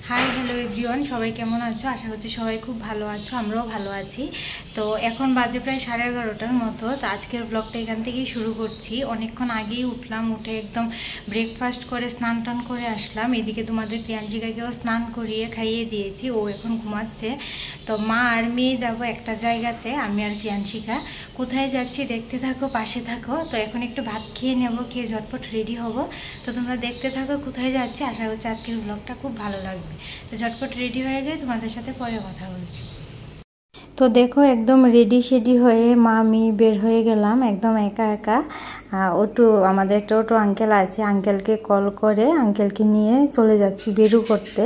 Hi hello everyone, সবাই কেমন আছো? আশা করছি সবাই খুব ভালো আছো, আমরাও ভালো আছি। তো এখন বাজে প্রায় 11:30টার মতো। তো আজকের ব্লগটা এখান থেকেই শুরু করছি। অনেকক্ষণ আগেই উঠলাম, উঠে একদম ব্রেকফাস্ট করে স্নান টান করে আসলাম। এদিকে তোমাদের প্রিয়াঞ্জিকাকেও স্নান করিয়ে খাইয়ে দিয়েছি, ও এখন ঘুমাচ্ছে। তো মা আর মেয়ে যাবো একটা জায়গাতে, আমি আর প্রিয়াঞ্জিকা। কোথায় যাচ্ছি দেখতে থাকো, পাশে থাকো। তো এখন একটু ভাত খেয়ে নেবো, খেয়ে ঝটপট রেডি হব। তো তোমরা দেখতে থাকো কোথায় যাচ্ছি। আশা করছি আজকের ব্লগটা খুব ভালো লাগবে। তো ঝটপট রেডি হয়ে যায়, তোমাদের সাথে পরে কথা বলছি। তো দেখো একদম রেডি শেডি হয়ে মা আমি বের হয়ে গেলাম একদম একা একা। অটো, আমাদের একটা অটো আঙ্কেল আছে, আঙ্কেলকে কল করে আঙ্কেলকে নিয়ে চলে যাচ্ছি বেরু করতে।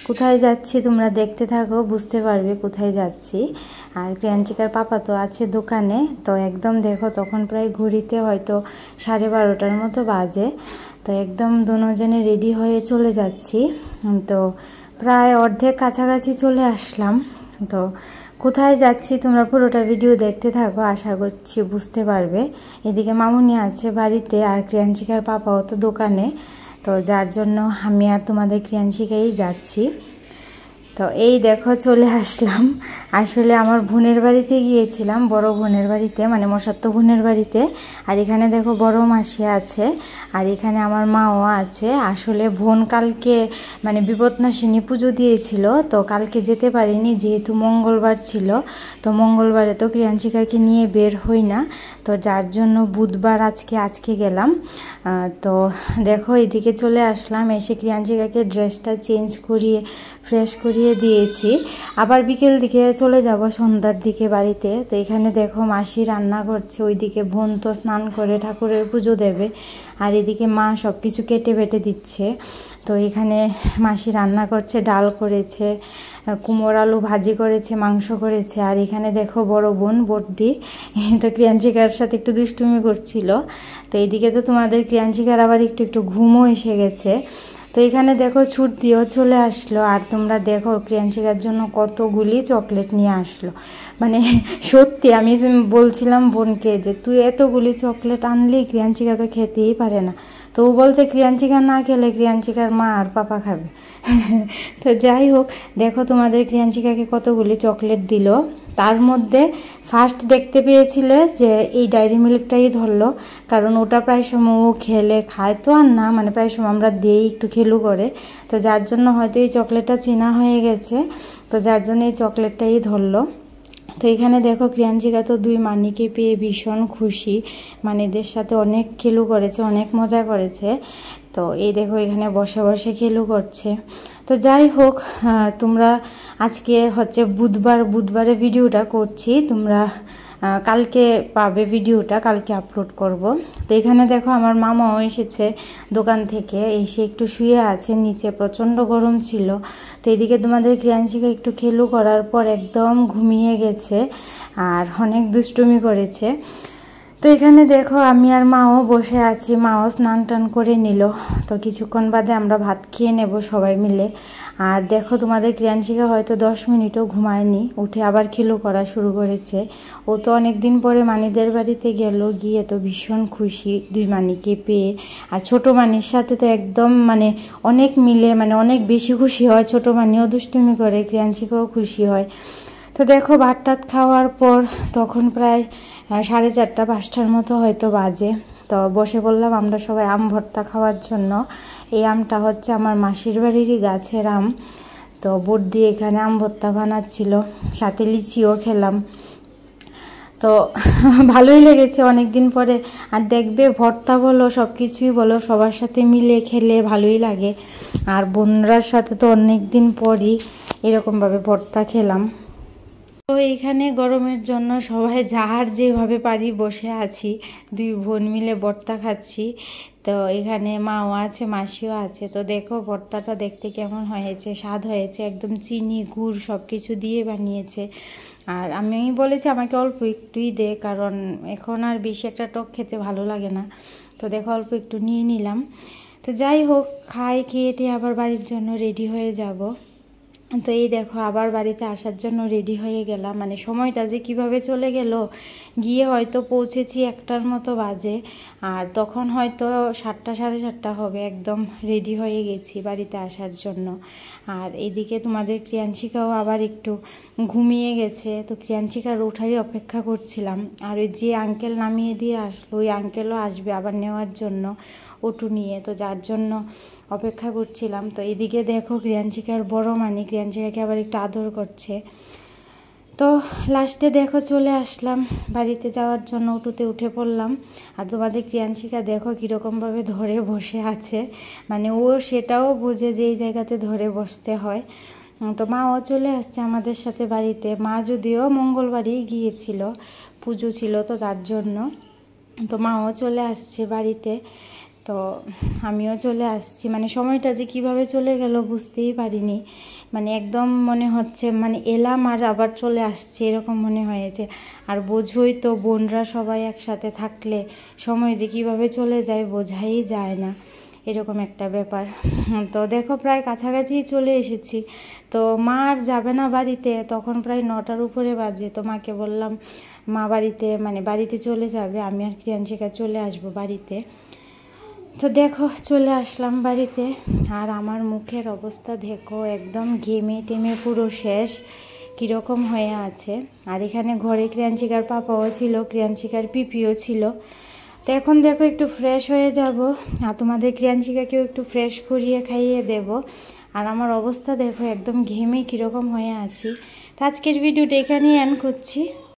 কোথায় যাচ্ছি তোমরা দেখতে থাকো, বুঝতে পারবে কোথায় যাচ্ছি। আর প্রিয়াঞ্চিকার পাপা তো আছে দোকানে। তো একদম দেখো তখন প্রায় ঘড়িতে হয়তো 12:30টার মতো বাজে। তো একদম দুজনে রেডি হয়ে চলে যাচ্ছি। তো প্রায় অর্ধেক কাছাকাছি চলে আসলাম। তো কোথায় যাচ্ছি তোমরা পুরোটা ভিডিও দেখতে থাকো, আশা করছি বুঝতে পারবে। এদিকে মামুনি আছে বাড়িতে, আর ক্রিয়াঞ্চিকার পাপাও তো দোকানে। তো যার জন্য আমি আর তোমাদের ক্রিয়াঞ্চিকাই যাচ্ছি। তো এই দেখো চলে আসলাম। আসলে আমার বোনের বাড়িতে গিয়েছিলাম, বড় বোনের বাড়িতে, মানে মশাত্ত বোনের বাড়িতে। আর এখানে দেখো বড় মাসি আছে, আর এখানে আমার মাও আছে। আসলে বোন কালকে মানে বিপদনাশিনী পুজো দিয়েছিল, তো কালকে যেতে পারিনি যেহেতু মঙ্গলবার ছিল। তো মঙ্গলবারে তো প্রিয়াঞ্চিকাকে নিয়ে বের হই না, তো যার জন্য বুধবার আজকে গেলাম। তো দেখো এদিকে চলে আসলাম, এসে প্রিয়াঞ্চিকাকে ড্রেসটা চেঞ্জ করিয়ে ফ্রেশ করিয়ে দিয়েছি। আবার বিকেল দিকে চলে যাব সন্ধ্যার দিকে বাড়িতে। তো এখানে দেখো মাসি রান্না করছে, ওইদিকে বোন তো স্নান করে ঠাকুরের পুজো দেবে, আর এদিকে মা সব কিছু কেটে বেটে দিচ্ছে। তো এখানে মাসি রান্না করছে, ডাল করেছে, কুমড়ো আলু ভাজি করেছে, মাংস করেছে। আর এখানে দেখো বড় বোন বড়দি তো প্রিয়াঞ্চিকার সাথে একটু দুষ্টুমি করছিল। তো এইদিকে তো তোমাদের প্রিয়াঞ্চিকার আবার একটু ঘুমও এসে গেছে। তো এখানে দেখো ছুট দিয়েও চলে আসলো। আর তোমরা দেখো প্রিয়াঞ্চিকার জন্য কতগুলি চকলেট নিয়ে আসলো। মানে সত্যি আমি বলছিলাম বোনকে যে তুই এতগুলি চকলেট আনলি, প্রিয়াঞ্চিকা তো খেতেই পারে না। তো ও বলছে প্রিয়াঞ্চিকা না খেলে প্রিয়াঞ্চিকার মা আর পাপা খাবে। তো যাই হোক, দেখো তোমাদের প্রিয়াঞ্চিকাকে কতগুলি চকলেট দিল। তার মধ্যে ফার্স্ট দেখতে পেয়েছিলে যে এই ডায়েরি মিল্কটাই ধরলো, কারণ ওটা প্রায় সময় ও খেলে খায় তো আর না, মানে প্রায় সময় আমরা দিই একটু খেলু করে। তো যার জন্য হয়তো এই চকলেটটা চেনা হয়ে গেছে, তো যার জন্য এই চকলেটটাই ধরলো। তো এখানে দেখো প্রিয়াঞ্চিকা তো দুই মানিকে পেয়ে ভীষণ খুশি, মানিদের সাথে অনেক খেলু করেছে, অনেক মজা করেছে। তো এই দেখো এখানে বসে বসে খেলু করছে। তো যাই হোক, তোমরা আজকে হচ্ছে বুধবারে ভিডিওটা করছি, তোমরা কালকে পাবে ভিডিওটা, কালকে আপলোড করব। তো এখানে দেখো আমার মামাও এসেছে দোকান থেকে, এসে একটু শুয়ে আছে নিচে, প্রচণ্ড গরম ছিল। তো এদিকে তোমাদের প্রিয়াঞ্চিকা একটু খেলু করার পর একদম ঘুমিয়ে গেছে, আর অনেক দুষ্টুমি করেছে। তো এখানে দেখো আমি আর মাও বসে আছি, মাও স্নান টান করে নিল। তো কিছুক্ষণ বাদে আমরা ভাত খেয়ে নেব সবাই মিলে। আর দেখো তোমাদের প্রিয়াঞ্চিকা হয়তো 10 মিনিটও ঘুমায়নি, উঠে আবার খেলু করা শুরু করেছে। ও তো অনেক দিন পরে মানিদের বাড়িতে গেল, গিয়ে তো ভীষণ খুশি দুই মানিকে পেয়ে। আর ছোটো মানির সাথে তো একদম মানে অনেক মিলে, মানে অনেক বেশি খুশি হয়। ছোটো মানিও দুষ্টুমি করে, প্রিয়াঞ্চিকাও খুশি হয়। তো দেখো ভাত টাত খাওয়ার পর তখন প্রায় 4:30-5টার মতো হয়তো বাজে। তো বসে পড়লাম আমরা সবাই আম ভর্তা খাওয়ার জন্য। এই আমটা হচ্ছে আমার মাসির বাড়িরই গাছের আম। তো বোট দিয়ে এখানে আম ভর্তা বানাচ্ছিল, সাথে লিচিও খেলাম। তো ভালোই লেগেছে অনেক দিন পরে। আর দেখবে ভর্তা বলো সব কিছুই বলো সবার সাথে মিলে খেলে ভালোই লাগে। আর বোনরার সাথে তো অনেক দিন পরই এরকমভাবে ভর্তা খেলাম। তো এইখানে গরমের জন্য সবাই যার যেভাবে পারি বসে আছি, দুই বোন মিলে ভর্তা খাচ্ছি। তো এখানে মাও আছে, মাসিও আছে। তো দেখো ভর্তাটা দেখতে কেমন হয়েছে, স্বাদ হয়েছে, একদম চিনি গুড় সব কিছু দিয়ে বানিয়েছে। আর আমি বলেছি আমাকে অল্প একটুই দে, কারণ এখন আর বেশি একটা টক খেতে ভালো লাগে না। তো দেখো অল্প একটু নিয়ে নিলাম। তো যাই হোক, খেয়ে আবার বাড়ির জন্য রেডি হয়ে যাব। তো এই দেখো আবার বাড়িতে আসার জন্য রেডি হয়ে গেলাম, মানে সময়টা যে কিভাবে চলে গেল, গিয়ে হয়তো পৌঁছেছি 1টার মতো বাজে, আর তখন হয়তো 7টা সাড়ে 7টা হবে, একদম রেডি হয়ে গেছি বাড়িতে আসার জন্য। আর এদিকে তোমাদের ক্রিয়াংশিকাও আবার একটু ঘুমিয়ে গেছে, তো ক্রিয়াংশিকার ওঠারই অপেক্ষা করছিলাম। আর ওই যে আঙ্কেল নামিয়ে দিয়ে আসলো, ওই আঙ্কেলও আসবে আবার নেওয়ার জন্য অটো নিয়ে, তো যার জন্য অপেক্ষা করছিলাম। তো এদিকে দেখো ক্রিয়াংশিকার বড় মানি ক্রিয়াংশিকাকে আবার একটু আদর করছে। তো লাস্টে দেখো চলে আসলাম বাড়িতে যাওয়ার জন্য, অটোতে উঠে পড়লাম। আর তোমাদের ক্রিয়াংশিকা দেখো কীরকমভাবে ধরে বসে আছে, মানে ও সেটাও বুঝে যে এই জায়গাতে ধরে বসতে হয়। তো মাও চলে আসছে আমাদের সাথে বাড়িতে। মা যদিও মঙ্গলবারই গিয়েছিল, পুজো ছিল তো তার জন্য, তো মাও চলে আসছে বাড়িতে। তো আমিও চলে আসছি, মানে সময়টা যে কিভাবে চলে গেল বুঝতেই পারিনি, মানে একদম মনে হচ্ছে মানে এলাম আর আবার চলে আসছে এরকম মনে হয়েছে। আর বোঝোই তো বোনরা সবাই একসাথে থাকলে সময় যে কিভাবে চলে যায় বোঝাই যায় না, এরকম একটা ব্যাপার। তো দেখো প্রায় কাছাকাছি চলে এসেছি। তো মা আর যাবে না বাড়িতে, তখন প্রায় 9টার উপরে বাজে। তো মাকে বললাম মা বাড়িতে মানে বাড়িতে চলে যাবে, আমি আর ক্রিয়াংশিকা চলে আসবো বাড়িতে। তো দেখো চলে আসলাম বাড়িতে, আর আমার মুখের অবস্থা দেখো একদম ঘেমে টেমে পুরো শেষ, কীরকম হয়ে আছে। আর এখানে ঘরে ক্রিয়াংশিকার পাপাও ছিল, ক্রিয়াংশিকার পিপিও ছিল। তো এখন দেখো একটু ফ্রেশ হয়ে যাব, আর তোমাদের ক্রিয়াংশিকাকেও একটু ফ্রেশ করিয়ে খাইয়ে দেব। আর আমার অবস্থা দেখো একদম ঘেমে কীরকম হয়ে আছি। তো আজকের ভিডিওটা এখানেই এন্ড করছি।